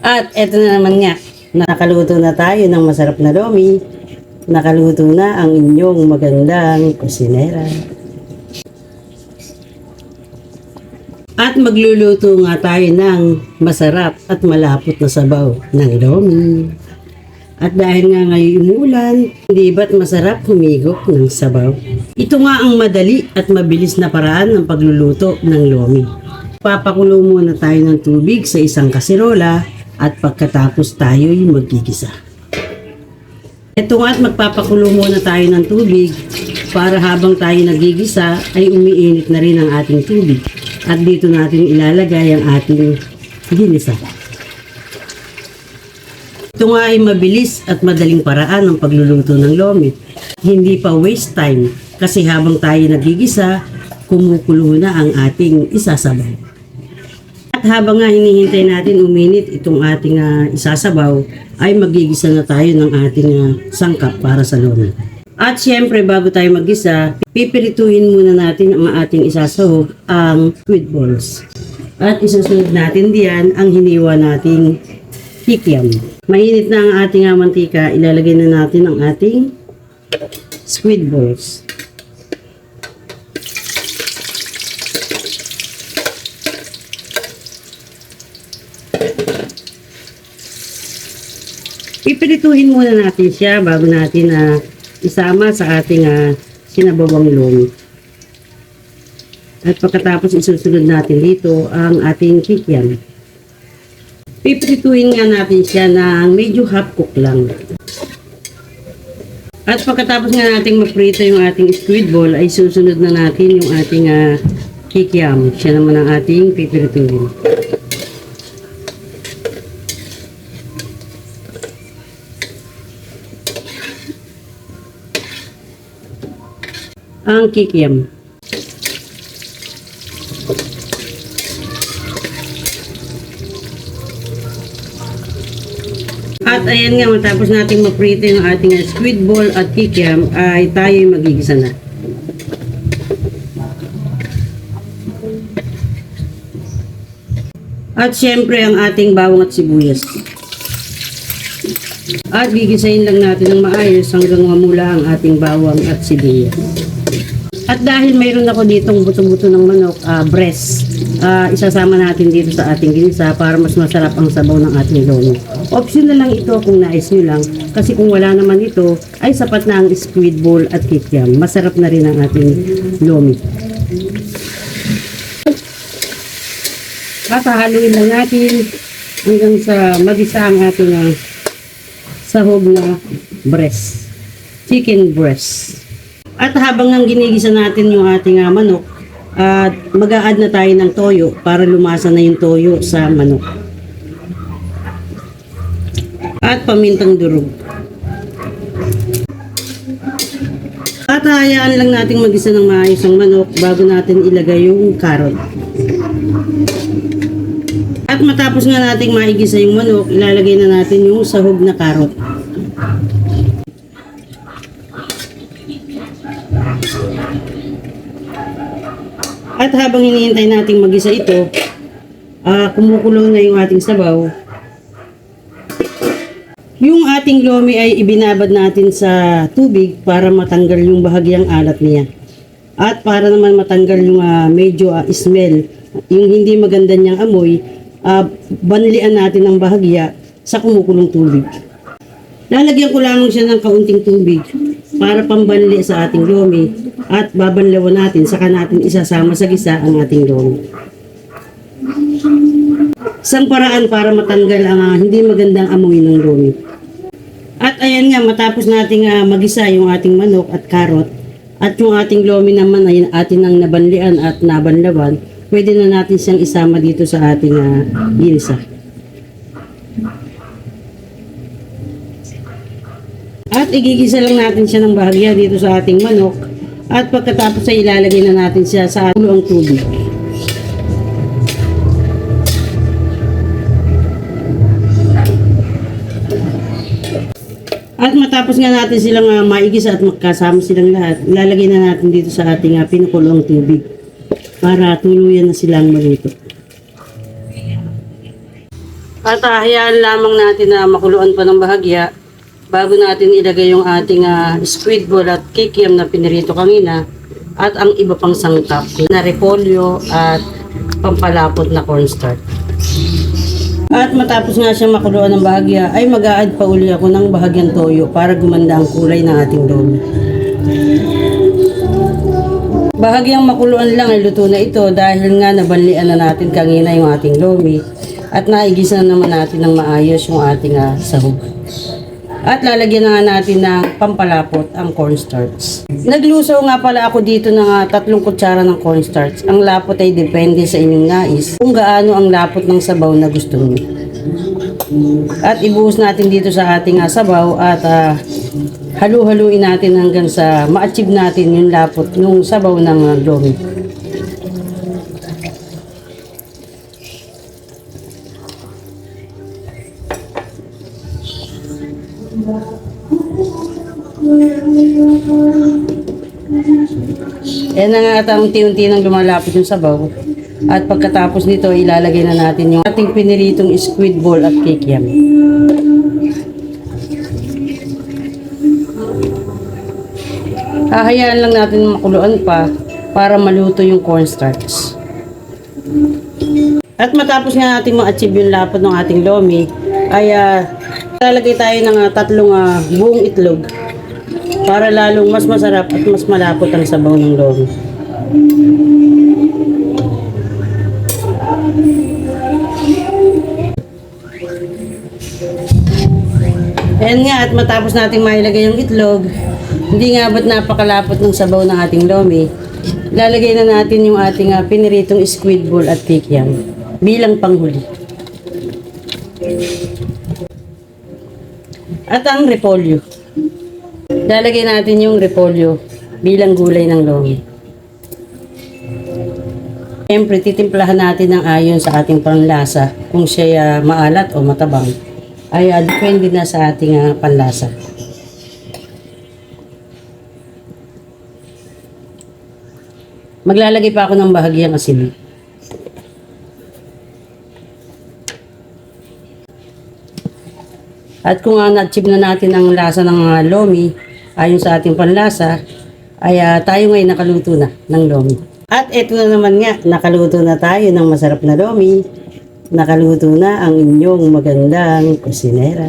At eto na naman nga, nakaluto na tayo ng masarap na lomi. Nakaluto na ang inyong magandang kusinera. At magluluto nga tayo ng masarap at malapot na sabaw ng lomi. At dahil nga ngayon umulan, hindi ba't masarap humigop ng sabaw? Ito nga ang madali at mabilis na paraan ng pagluluto ng lomi. Papakulo muna tayo ng tubig sa isang kaserola at pagkatapos tayo'y magkikisa. Ito nga at magpapakulo muna tayo ng tubig para habang tayo nagigisa ay umiinit na rin ang ating tubig. At dito natin ilalagay ang ating ginisa. Ito nga ay mabilis at madaling paraan ng pagluluto ng lomi. Hindi pa waste time kasi habang tayo nagigisa, kumukulo na ang ating isasabaw. At habang nga hinihintay natin uminit itong ating isasabaw, ay magigisa na tayo ng ating sangkap para sa lomi. At syempre bago tayo maggisa, pipirituhin muna natin ang ating isasahog, ang squid balls. At isusunod natin diyan ang hiniwa nating kikiam. Mainit na ang ating mantika, ilalagay na natin ang ating squid balls. Pipirituhin muna natin siya bago natin isama sa ating sinabawang lomi. At pagkatapos isusunod natin dito ang ating kikiam. Pipirituhin nga natin siya ng medyo half cook lang. At pagkatapos nga natin maprito yung ating squid ball ay susunod na natin yung ating kikiam. Siya naman ang ating pipirituhin. Ang kikiam. At ayan nga, matapos natin maprito yung ating squid ball at kikiam, ay tayo magigisa na. At syempre ang ating bawang at sibuyas. At gigisahin lang natin ng maayos hanggang mamula ang ating bawang at sibuyas. At dahil mayroon ako ditong buto-buto ng manok, breast, isasama natin dito sa ating ginisa para mas masarap ang sabaw ng ating lomi. Option na lang ito kung nais nyo lang, kasi kung wala naman ito, ay sapat na ang squid ball at kikiam. Masarap na rin ang ating lomi. At haluin lang natin hanggang sa magisa ang ating sahog na breast, chicken breast. At habang nang ginigisa natin yung ating manok, at mag-a-add na tayo ng toyo para lumasa na yung toyo sa manok. At pamintang durog. At hayaan lang natin mag-isa ng maayos ang manok bago natin ilagay yung carrot. At matapos nga nating maigisa yung manok, ilalagay na natin yung sahog na carrot. At habang hinihintay nating magisa ito, kumukulo na yung ating sabaw. Yung ating lomi ay ibinabad natin sa tubig para matanggal yung bahagyang alat niya. At para naman matanggal yung medyo smell, yung hindi maganda niyang amoy, banlian natin ang bahagya sa kumukulong tubig. Lalagyan ko lamang siya ng kaunting tubig para pambanli sa ating lomi at babanlawan natin, saka natin isasama sa gisa ang ating lomi. Isang paraan para matanggal ang hindi magandang amoy ng lomi. At ayan nga, matapos nating magisa yung ating manok at carrot at yung ating lomi naman ay atin ang nabanlian at nabanlawan, pwede na natin siyang isama dito sa ating ginisa. At igigisa lang natin siya ng bahagya dito sa ating manok. At pagkatapos ay ilalagay na natin siya sa kulong tubig. At matapos nga natin silang maigisa at magkasama silang lahat, ilalagay na natin dito sa ating pinukulong tubig para tuluyan na silang maluto. At hayaan lamang natin na makuluan pa ng bahagya bago natin ilagay yung ating squid ball at kikiam na pinirito kanina at ang iba pang sangkap na repolyo at pampalapot na cornstarch. At matapos nga siyang makuluan ng bahagya ay mag-a-add pa uli ako ng bahagyang toyo para gumanda ang kulay ng ating lomi. Bahagyang makuluan lang ay luto na ito dahil nga nabanlian na natin kanina yung ating lomi at naigisa na naman natin ng maayos yung ating sahog. At lalagyan na nga natin ng pampalapot ang cornstarch. Naglusaw nga pala ako dito ng 3 kutsara ng cornstarch. Ang lapot ay depende sa inyong nais kung gaano ang lapot ng sabaw na gusto niyo. At ibuhos natin dito sa ating sabaw at halu-haluin natin hanggang sa ma-achieve natin yung lapot ng sabaw ng lomi. Yan na nga at unti-unti nang lumalapot yung sabaw. At pagkatapos nito, ilalagay na natin yung ating piniritong squid ball at kikiam. Hahayaan lang natin makuluan pa para maluto yung cornstarch. At matapos nga natin ma-achieve yung lapot ng ating lomi, ay lalagay tayo ng 3 buong itlog para lalong mas masarap at mas malapot ang sabaw ng lomi. Ayan nga, at matapos natin mailagay yung itlog, hindi nga ba't napakalapot ng sabaw ng ating lomi, lalagay na natin yung ating piniritong squid ball at kikiam bilang panghuli. At ang repolyo. Lalagay natin yung repolyo bilang gulay ng lomi. Siyempre, titimplahan natin ng ayon sa ating panlasa kung siya maalat o matabang. Ay depende na sa ating panlasa. Maglalagay pa ako ng bahagyang asin. At kung na-achieve na natin ang lasa ng lomi ayon sa ating panlasa, ay tayo ngayon nakaluto na ng lomi. At eto na naman nga, nakaluto na tayo ng masarap na lomi. Nakaluto na ang inyong magandang kusinera.